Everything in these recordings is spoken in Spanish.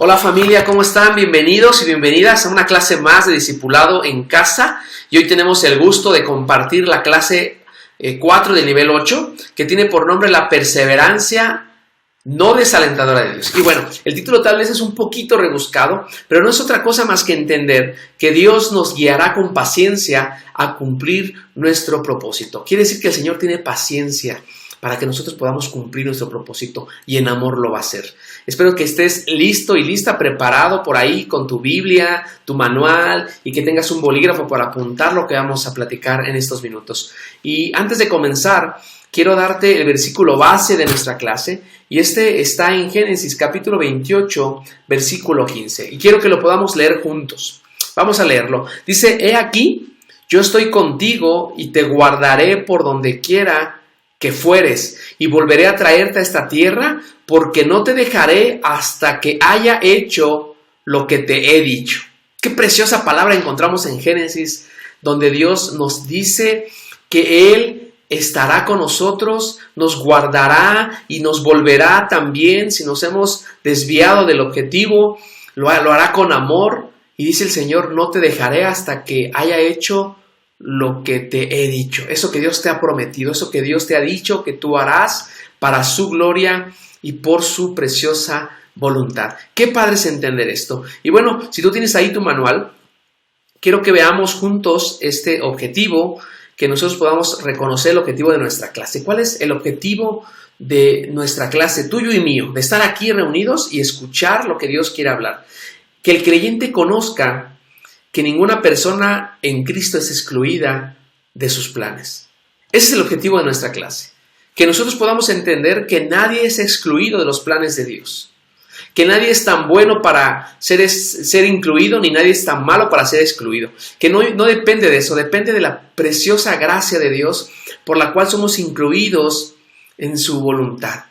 Hola familia, ¿cómo están? Bienvenidos y bienvenidas a una clase más de discipulado en casa. Y hoy tenemos el gusto de compartir la clase 4 del nivel 8, que tiene por nombre la perseverancia no desalentadora de Dios. Y bueno, el título tal vez es un poquito rebuscado, pero no es otra cosa más que entender que Dios nos guiará con paciencia a cumplir nuestro propósito. Quiere decir que el Señor tiene paciencia para que nosotros podamos cumplir nuestro propósito, y en amor lo va a hacer. Espero que estés listo y lista, preparado por ahí con tu Biblia, tu manual, y que tengas un bolígrafo para apuntar lo que vamos a platicar en estos minutos. Y antes de comenzar, quiero darte el versículo base de nuestra clase, y este está en Génesis capítulo 28, versículo 15. Y quiero que lo podamos leer juntos. Vamos a leerlo. Dice: He aquí, yo estoy contigo y te guardaré por donde quiera que fueres, y volveré a traerte a esta tierra, porque no te dejaré hasta que haya hecho lo que te he dicho. Qué preciosa palabra encontramos en Génesis, donde Dios nos dice que Él estará con nosotros, nos guardará y nos volverá también si nos hemos desviado del objetivo, lo hará con amor. Y dice el Señor: no te dejaré hasta que haya hecho lo que te he dicho. Eso que Dios te ha prometido, eso que Dios te ha dicho que tú harás para su gloria y por su preciosa voluntad. Qué padre es entender esto. Y bueno, si tú tienes ahí tu manual, quiero que veamos juntos este objetivo, que nosotros podamos reconocer el objetivo de nuestra clase. ¿Cuál es el objetivo de nuestra clase, tuyo y mío? De estar aquí reunidos y escuchar lo que Dios quiere hablar. Que el creyente conozca que ninguna persona en Cristo es excluida de sus planes. Ese es el objetivo de nuestra clase. Que nosotros podamos entender que nadie es excluido de los planes de Dios. Que nadie es tan bueno para ser incluido, ni nadie es tan malo para ser excluido. Que no depende de eso, depende de la preciosa gracia de Dios por la cual somos incluidos en su voluntad.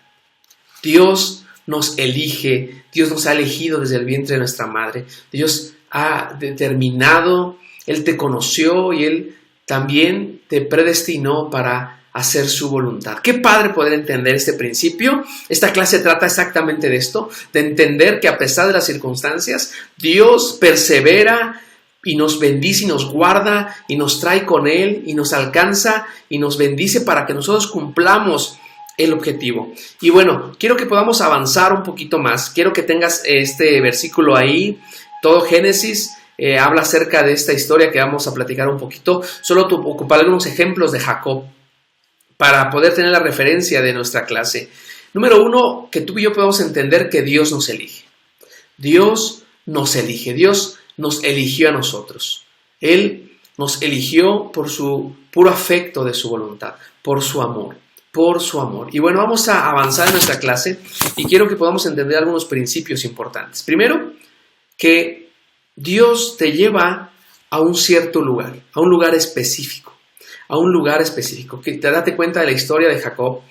Dios nos elige, Dios nos ha elegido desde el vientre de nuestra madre. Dios ha determinado, Él te conoció y Él también te predestinó para hacer su voluntad. Qué padre poder entender este principio. Esta clase trata exactamente de esto, de entender que a pesar de las circunstancias, Dios persevera y nos bendice y nos guarda y nos trae con Él y nos alcanza y nos bendice para que nosotros cumplamos el objetivo. Y bueno, quiero que podamos avanzar un poquito más. Quiero que tengas este versículo ahí. Todo Génesis habla acerca de esta historia que vamos a platicar un poquito. Solo ocupar algunos ejemplos de Jacob para poder tener la referencia de nuestra clase. Número uno, que tú y yo podamos entender que Dios nos elige. Dios nos elige. Dios nos eligió a nosotros. Él nos eligió por su puro afecto de su voluntad, por su amor. Por su amor. Y bueno, vamos a avanzar en nuestra clase y quiero que podamos entender algunos principios importantes. Primero, que Dios te lleva a un cierto lugar, a un lugar específico, que te date cuenta de la historia de Jacob.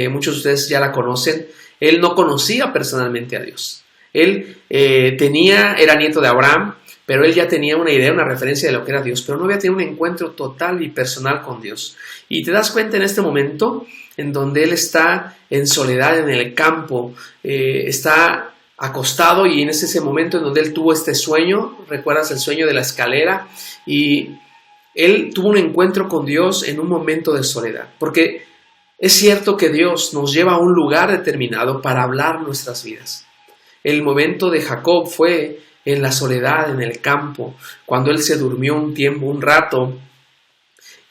Muchos de ustedes ya la conocen. Él no conocía personalmente a Dios. Él era nieto de Abraham, pero él ya tenía una idea, una referencia de lo que era Dios, pero no había tenido un encuentro total y personal con Dios. Y te das cuenta en este momento en donde él está en soledad en el campo, está acostado, y en ese momento en donde él tuvo este sueño, ¿recuerdas el sueño de la escalera? Y él tuvo un encuentro con Dios en un momento de soledad, porque es cierto que Dios nos lleva a un lugar determinado para hablar nuestras vidas. El momento de Jacob fue en la soledad, en el campo, cuando él se durmió un rato,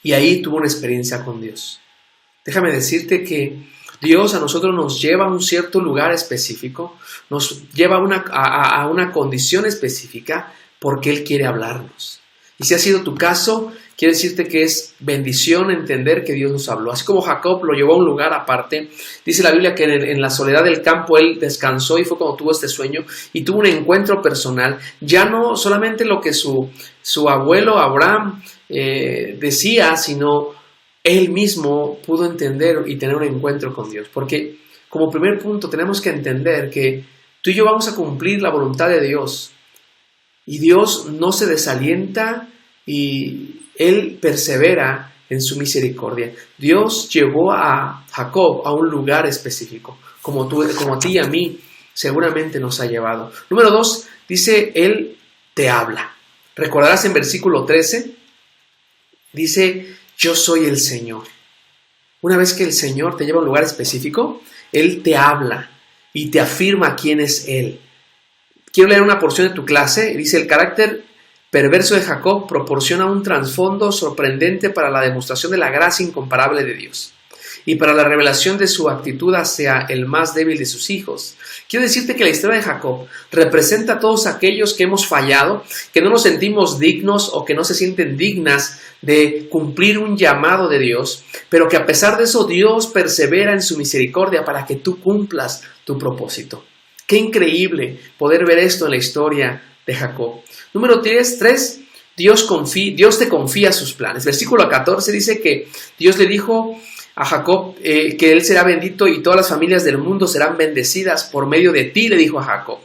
y ahí tuvo una experiencia con Dios. Déjame decirte que Dios a nosotros nos lleva a un cierto lugar específico, nos lleva a una condición específica porque Él quiere hablarnos. Y si ha sido tu caso, quiero decirte que es bendición entender que Dios nos habló. Así como Jacob lo llevó a un lugar aparte, dice la Biblia que en la soledad del campo él descansó, y fue cuando tuvo este sueño y tuvo un encuentro personal. Ya no solamente lo que su abuelo Abraham decía, sino él mismo pudo entender y tener un encuentro con Dios. Porque como primer punto tenemos que entender que tú y yo vamos a cumplir la voluntad de Dios. Y Dios no se desalienta y Él persevera en su misericordia. Dios llevó a Jacob a un lugar específico, como a ti y a mí. seguramente nos ha llevado. Número 2, dice, Él te habla. Recordarás en versículo 13, dice, yo soy el Señor. Una vez que el Señor te lleva a un lugar específico, Él te habla y te afirma quién es Él. Quiero leer una porción de tu clase. Dice, el carácter perverso de Jacob proporciona un trasfondo sorprendente para la demostración de la gracia incomparable de Dios y para la revelación de su actitud hacia el más débil de sus hijos. Quiero decirte que la historia de Jacob representa a todos aquellos que hemos fallado, que no nos sentimos dignos o que no se sienten dignas de cumplir un llamado de Dios, pero que a pesar de eso Dios persevera en su misericordia para que tú cumplas tu propósito. Qué increíble poder ver esto en la historia de Jacob. Número 3, Dios te confía sus planes. Versículo 14 dice que Dios le dijo a Jacob que él será bendito y todas las familias del mundo serán bendecidas por medio de ti, le dijo a Jacob.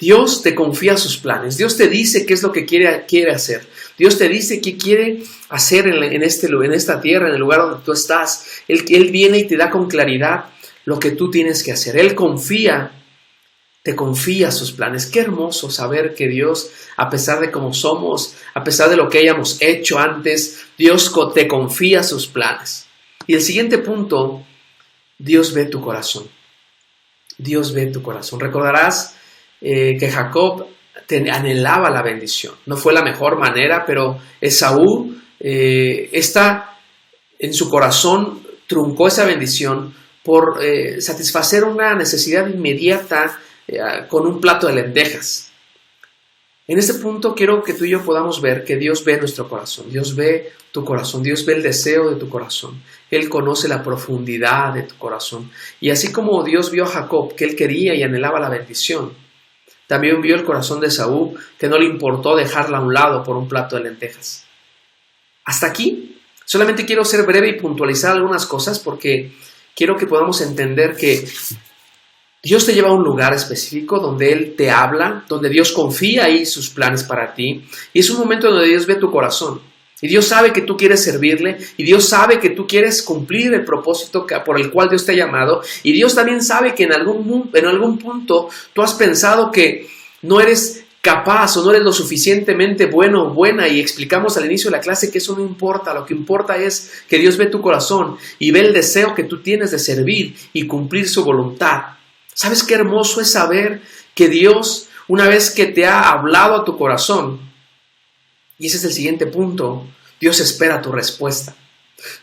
Dios te confía sus planes. Dios te dice qué es lo que quiere hacer. Dios te dice qué quiere hacer en esta tierra, en el lugar donde tú estás. Él viene y te da con claridad lo que tú tienes que hacer. Él te confía sus planes. Qué hermoso saber que Dios, a pesar de cómo somos, a pesar de lo que hayamos hecho antes, Dios te confía sus planes. Y el siguiente punto, Dios ve tu corazón. Dios ve tu corazón. Recordarás que Jacob anhelaba la bendición. No fue la mejor manera, pero Esaú en su corazón truncó esa bendición por satisfacer una necesidad inmediata con un plato de lentejas. En este punto quiero que tú y yo podamos ver que Dios ve nuestro corazón. Dios ve tu corazón. Dios ve el deseo de tu corazón. Él conoce la profundidad de tu corazón. Y así como Dios vio a Jacob, que él quería y anhelaba la bendición, también vio el corazón de Esaú, que no le importó dejarla a un lado por un plato de lentejas. Hasta aquí, solamente quiero ser breve y puntualizar algunas cosas porque quiero que podamos entender que Dios te lleva a un lugar específico donde Él te habla, donde Dios confía ahí sus planes para ti. Y es un momento donde Dios ve tu corazón. Y Dios sabe que tú quieres servirle. Y Dios sabe que tú quieres cumplir el propósito por el cual Dios te ha llamado. Y Dios también sabe que en algún punto tú has pensado que no eres capaz o no eres lo suficientemente bueno o buena. Y explicamos al inicio de la clase que eso no importa. Lo que importa es que Dios ve tu corazón y ve el deseo que tú tienes de servir y cumplir su voluntad. ¿Sabes qué hermoso es saber que Dios, una vez que te ha hablado a tu corazón, y ese es el siguiente punto, Dios espera tu respuesta?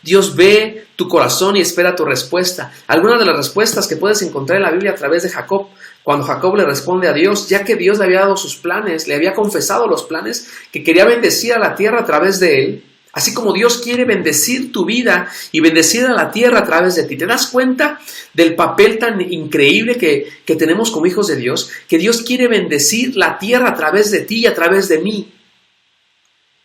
Dios ve tu corazón y espera tu respuesta. Algunas de las respuestas que puedes encontrar en la Biblia a través de Jacob, cuando Jacob le responde a Dios, ya que Dios le había dado sus planes, le había confesado los planes, que quería bendecir a la tierra a través de él. Así como Dios quiere bendecir tu vida y bendecir a la tierra a través de ti. ¿Te das cuenta del papel tan increíble que tenemos como hijos de Dios? Que Dios quiere bendecir la tierra a través de ti y a través de mí.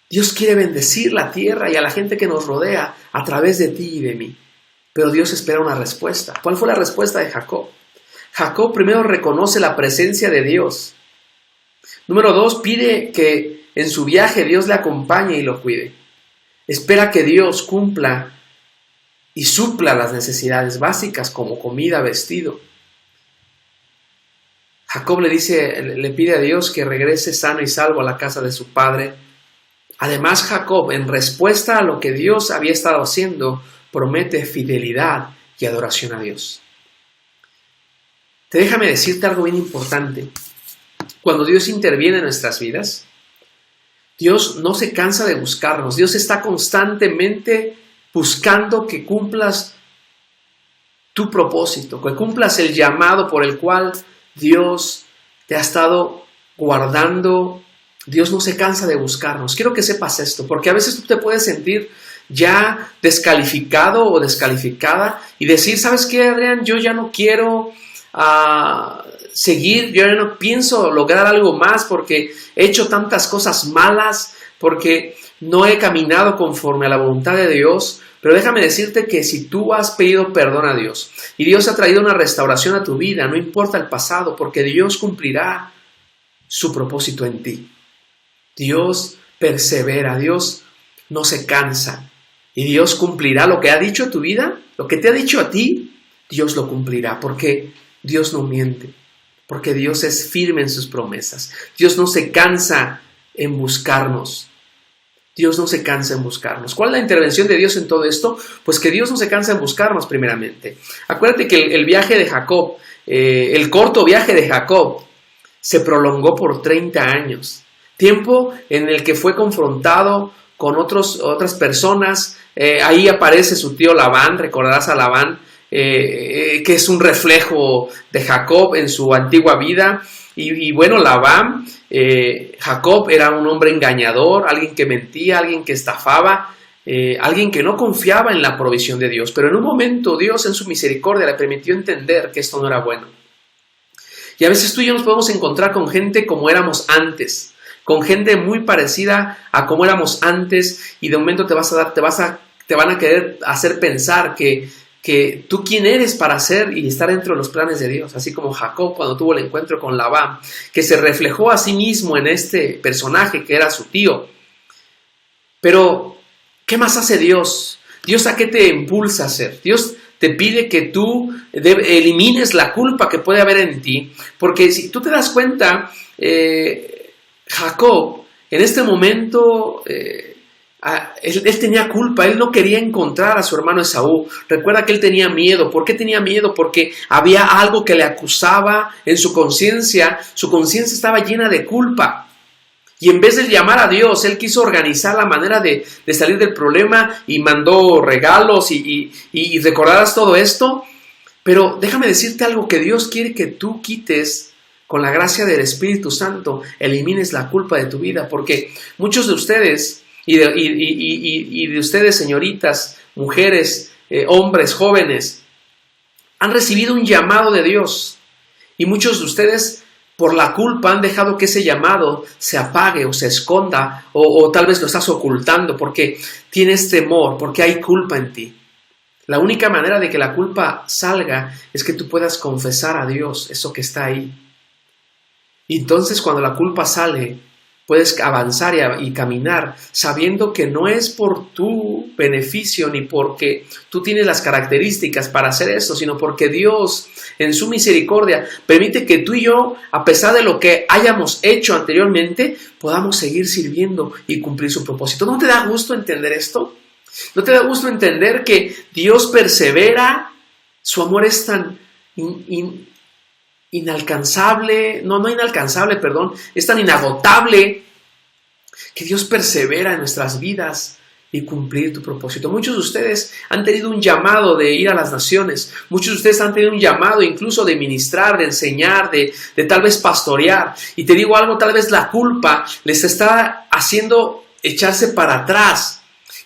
Dios quiere bendecir la tierra y a la gente que nos rodea a través de ti y de mí. Pero Dios espera una respuesta. ¿Cuál fue la respuesta de Jacob? Jacob primero reconoce la presencia de Dios. Número 2, pide que en su viaje Dios le acompañe y lo cuide. Espera que Dios cumpla y supla las necesidades básicas como comida, vestido. Jacob le pide a Dios que regrese sano y salvo a la casa de su padre. Además, Jacob, en respuesta a lo que Dios había estado haciendo, promete fidelidad y adoración a Dios. Déjame decirte algo bien importante. Cuando Dios interviene en nuestras vidas, Dios no se cansa de buscarnos. Dios está constantemente buscando que cumplas tu propósito, que cumplas el llamado por el cual Dios te ha estado guardando. Dios no se cansa de buscarnos. Quiero que sepas esto, porque a veces tú te puedes sentir ya descalificado o descalificada y decir, ¿sabes qué, Adrián? Yo ya no quiero seguir, yo ya no pienso lograr algo más porque he hecho tantas cosas malas, porque no he caminado conforme a la voluntad de Dios. Pero déjame decirte que si tú has pedido perdón a Dios y Dios ha traído una restauración a tu vida, no importa el pasado, porque Dios cumplirá su propósito en ti. Dios persevera, Dios no se cansa y Dios cumplirá lo que ha dicho a tu vida, lo que te ha dicho a ti, Dios lo cumplirá, porque Dios no miente. porque Dios es firme en sus promesas. Dios no se cansa en buscarnos. Dios no se cansa en buscarnos. ¿Cuál es la intervención de Dios en todo esto? Pues que Dios no se cansa en buscarnos primeramente. Acuérdate que el viaje de Jacob, el corto viaje de Jacob, se prolongó por 30 años. Tiempo en el que fue confrontado con otras personas. Ahí aparece su tío Labán, recordarás a Labán, que es un reflejo de Jacob en su antigua vida. Y bueno, Labán, Jacob era un hombre engañador, alguien que mentía, alguien que estafaba, alguien que no confiaba en la provisión de Dios. Pero en un momento Dios en su misericordia le permitió entender que esto no era bueno. Y a veces tú y yo nos podemos encontrar con gente como éramos antes, con gente muy parecida a como éramos antes, y de momento te van a querer hacer pensar que tú quién eres para hacer y estar dentro de los planes de Dios, así como Jacob cuando tuvo el encuentro con Labán, que se reflejó a sí mismo en este personaje que era su tío. Pero, ¿qué más hace Dios? ¿Dios a qué te impulsa a hacer? Dios te pide que tú elimines la culpa que puede haber en ti, porque si tú te das cuenta, Jacob en este momento él tenía culpa, él no quería encontrar a su hermano Esaú. Recuerda que él tenía miedo. ¿Por qué tenía miedo? Porque había algo que le acusaba en su conciencia estaba llena de culpa. Y en vez de llamar a Dios, él quiso organizar la manera de salir del problema y mandó regalos y recordarás todo esto. Pero déjame decirte algo, que Dios quiere que tú quites, con la gracia del Espíritu Santo, elimines la culpa de tu vida, porque muchos de ustedes y de ustedes, señoritas, mujeres, hombres, jóvenes, han recibido un llamado de Dios, y muchos de ustedes por la culpa han dejado que ese llamado se apague o se esconda, o tal vez lo estás ocultando porque tienes temor, porque hay culpa en ti. La única manera de que la culpa salga es que tú puedas confesar a Dios eso que está ahí. Y entonces cuando la culpa sale, puedes avanzar y caminar sabiendo que no es por tu beneficio ni porque tú tienes las características para hacer eso, sino porque Dios en su misericordia permite que tú y yo, a pesar de lo que hayamos hecho anteriormente, podamos seguir sirviendo y cumplir su propósito. ¿No te da gusto entender esto? ¿No te da gusto entender que Dios persevera? Su amor es tan inalcanzable, es tan inagotable, que Dios persevera en nuestras vidas y cumplir tu propósito. Muchos de ustedes han tenido un llamado de ir a las naciones, muchos de ustedes han tenido un llamado incluso de ministrar, de enseñar, de tal vez pastorear, y te digo algo, tal vez la culpa les está haciendo echarse para atrás.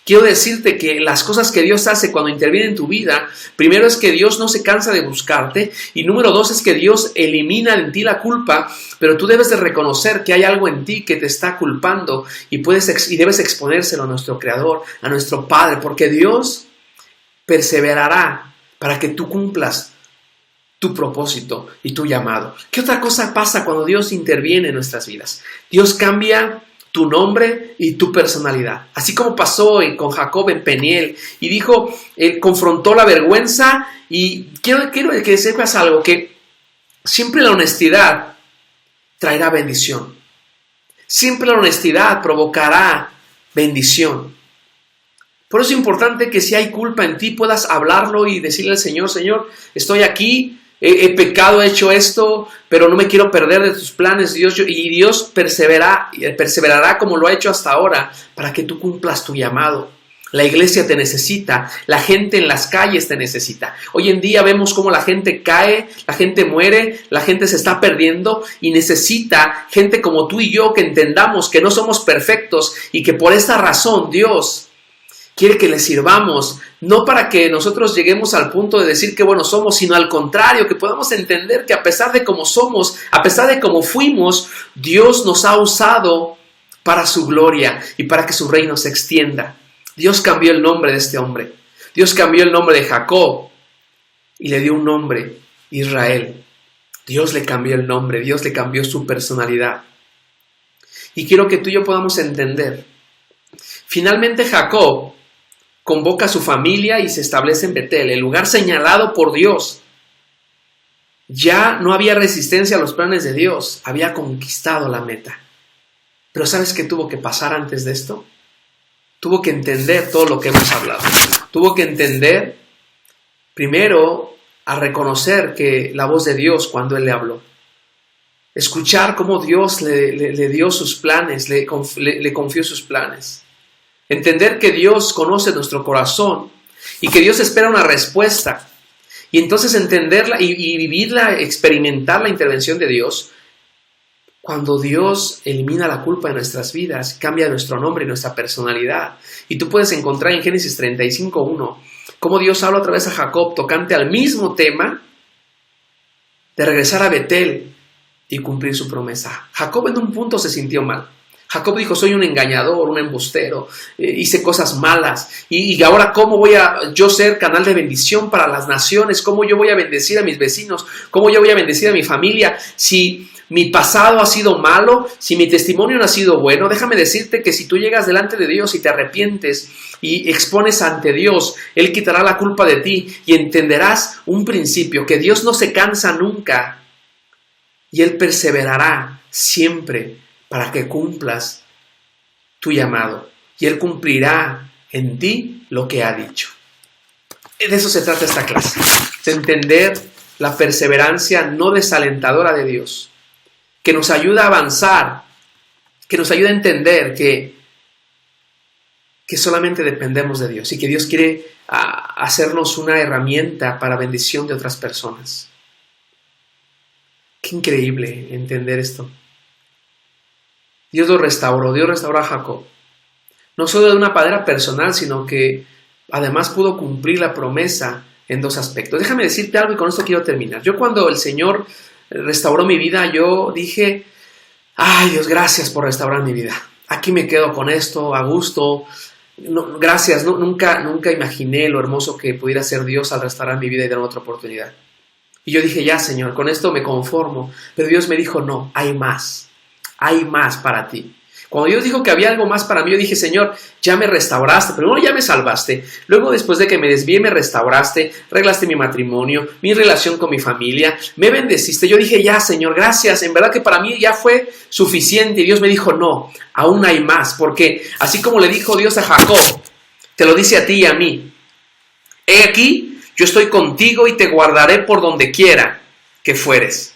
Quiero decirte que las cosas que Dios hace cuando interviene en tu vida, primero es que Dios no se cansa de buscarte, y número dos es que Dios elimina en ti la culpa, pero tú debes de reconocer que hay algo en ti que te está culpando y debes exponérselo a nuestro Creador, a nuestro Padre, porque Dios perseverará para que tú cumplas tu propósito y tu llamado. ¿Qué otra cosa pasa cuando Dios interviene en nuestras vidas? Dios cambia tu nombre y tu personalidad. Así como pasó con Jacob en Peniel, y dijo, confrontó la vergüenza, y quiero que sepas algo, que siempre la honestidad traerá bendición. Siempre la honestidad provocará bendición. Por eso es importante que si hay culpa en ti, puedas hablarlo y decirle al Señor, Señor, estoy aquí, he pecado, he hecho esto, pero no me quiero perder de tus planes, Dios. Y Dios perseverará como lo ha hecho hasta ahora para que tú cumplas tu llamado. La iglesia te necesita, la gente en las calles te necesita. Hoy en día vemos cómo la gente cae, la gente muere, la gente se está perdiendo, y necesita gente como tú y yo que entendamos que no somos perfectos y que por esta razón Dios quiere que le sirvamos, no para que nosotros lleguemos al punto de decir que buenos somos, sino al contrario, que podamos entender que a pesar de cómo somos, a pesar de cómo fuimos, Dios nos ha usado para su gloria y para que su reino se extienda. Dios cambió el nombre de este hombre. Dios cambió el nombre de Jacob y le dio un nombre, Israel. Dios le cambió el nombre, Dios le cambió su personalidad. Y quiero que tú y yo podamos entender. Finalmente Jacob convoca a su familia y se establece en Betel, el lugar señalado por Dios. Ya no había resistencia a los planes de Dios, había conquistado la meta. Pero ¿sabes qué tuvo que pasar antes de esto? Tuvo que entender todo lo que hemos hablado. Tuvo que entender, primero, a reconocer que la voz de Dios cuando Él le habló. Escuchar cómo Dios le dio sus planes, le confió sus planes. Entender que Dios conoce nuestro corazón y que Dios espera una respuesta. Y entonces entenderla y vivirla, experimentar la intervención de Dios. Cuando Dios elimina la culpa de nuestras vidas, cambia nuestro nombre y nuestra personalidad. Y tú puedes encontrar en Génesis 35:1 cómo Dios habla otra vez a Jacob tocante al mismo tema de regresar a Betel y cumplir su promesa. Jacob en un punto se sintió mal. Jacob dijo, soy un engañador, un embustero, hice cosas malas y ahora ¿cómo voy a yo ser canal de bendición para las naciones? ¿Cómo yo voy a bendecir a mis vecinos? ¿Cómo yo voy a bendecir a mi familia? Si mi pasado ha sido malo, si mi testimonio no ha sido bueno, déjame decirte que si tú llegas delante de Dios y te arrepientes y expones ante Dios, Él quitará la culpa de ti y entenderás un principio, que Dios no se cansa nunca y Él perseverará siempre para que cumplas tu llamado. Y Él cumplirá en ti lo que ha dicho. De eso se trata esta clase. De entender la perseverancia no desalentadora de Dios. Que nos ayuda a avanzar. Que nos ayuda a entender que solamente dependemos de Dios. Y que Dios quiere hacernos una herramienta para bendición de otras personas. Qué increíble entender esto. Dios lo restauró, Dios restauró a Jacob. No solo de una manera personal, sino que además pudo cumplir la promesa en dos aspectos. Déjame decirte algo y con esto quiero terminar. Yo cuando el Señor restauró mi vida, yo dije, ay Dios, gracias por restaurar mi vida. Aquí me quedo con esto, a gusto. No, gracias, nunca imaginé lo hermoso que pudiera ser Dios al restaurar mi vida y dar otra oportunidad. Y yo dije, ya Señor, con esto me conformo. Pero Dios me dijo, no, hay más. Hay más para ti. Cuando Dios dijo que había algo más para mí, yo dije, Señor, ya me restauraste, primero ya me salvaste, luego después de que me desvié me restauraste, arreglaste mi matrimonio, mi relación con mi familia, me bendeciste. Yo dije, ya Señor, gracias, en verdad que para mí ya fue suficiente. Y Dios me dijo, no, aún hay más, porque así como le dijo Dios a Jacob, te lo dice a ti y a mí. He aquí, yo estoy contigo y te guardaré por donde quiera que fueres,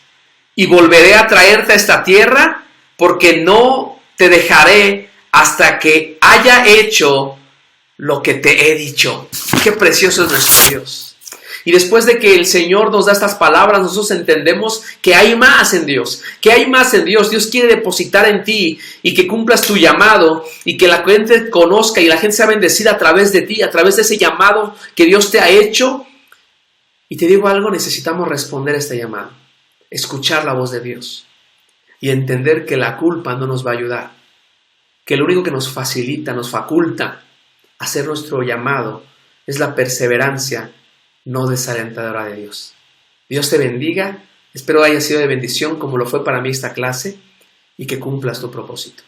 y volveré a traerte a esta tierra, porque no te dejaré hasta que haya hecho lo que te he dicho. Qué precioso es nuestro Dios. Y después de que el Señor nos da estas palabras, nosotros entendemos que hay más en Dios. Que hay más en Dios. Dios quiere depositar en ti y que cumplas tu llamado y que la gente conozca y la gente sea bendecida a través de ti, a través de ese llamado que Dios te ha hecho. Y te digo algo, necesitamos responder a este llamado. Escuchar la voz de Dios. Y entender que la culpa no nos va a ayudar. Que lo único que nos facilita, nos faculta hacer nuestro llamado es la perseverancia no desalentadora de Dios. Dios te bendiga. Espero haya sido de bendición como lo fue para mí esta clase y que cumplas tu propósito.